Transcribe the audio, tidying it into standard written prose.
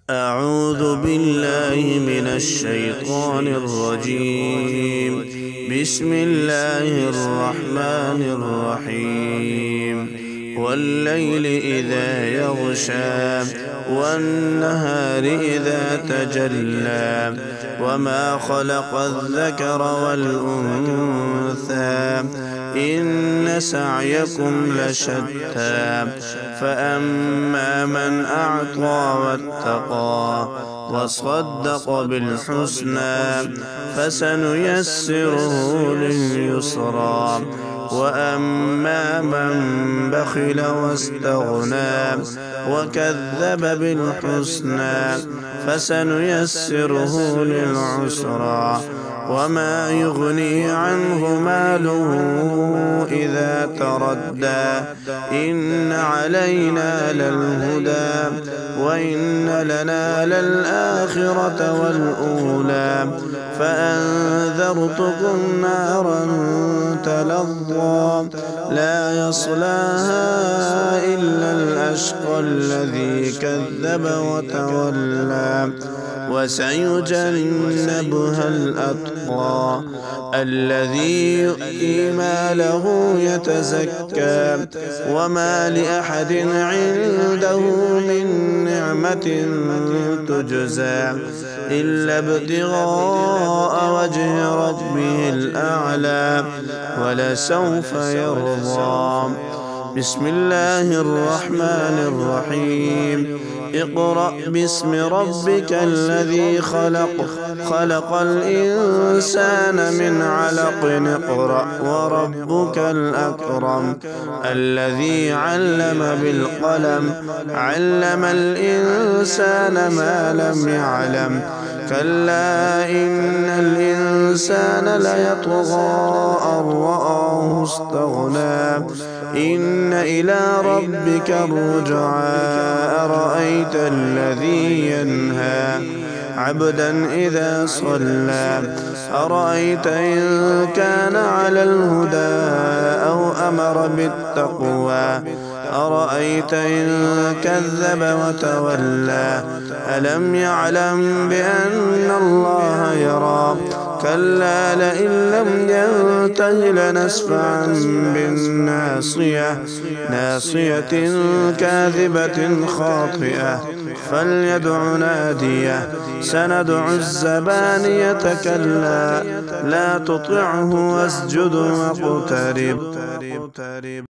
أعوذ بالله من الشيطان الرجيم. بسم الله الرحمن الرحيم. والليل إذا يغشى والنهار إذا تجلى وما خلق الذكر والأنثى إن سعيكم لشتى فأما من أعطى واتقى وصدق بالحسنى فسنيسره لليسرى وأما من بخل واستغنى وكذب بالحسنى فسنيسره للعسرى وما يغني عنه ماله إذا تردى إن علينا للهدى وإن لنا للآخرة والأولى فأنذرتكم نارا تلظى لا يصلاها إلا الأشقى الذي كذب وتولى وسيجنبها الأتقى الذي يؤتي ماله يتزكى وما لأحد عنده من نعمة تجزى إلا ابتغاء وجه ربه الأعلى ولسوف يرضى. بسم الله الرحمن الرحيم. اقرأ باسم ربك الذي خلق خلق الإنسان من علق اقرأ وربك الأكرم الذي علم بالقلم علم الإنسان ما لم يعلم كلا إن الإنسان ليطغى أن رآه استغنى إن إلى ربك الرجعى أرأيت الذي ينهى عبدا إذا صلى أرأيت إن كان على الهدى أو أمر بالتقوى أرأيت إن كذب وتولى ألم يعلم بأن الله يرى كلا لئن لم ينته لنسفعا بالناصية ناصية كاذبة خاطئة فليدع ناديه سندع الزبانية كلا لا تطعه واسجد واقترب.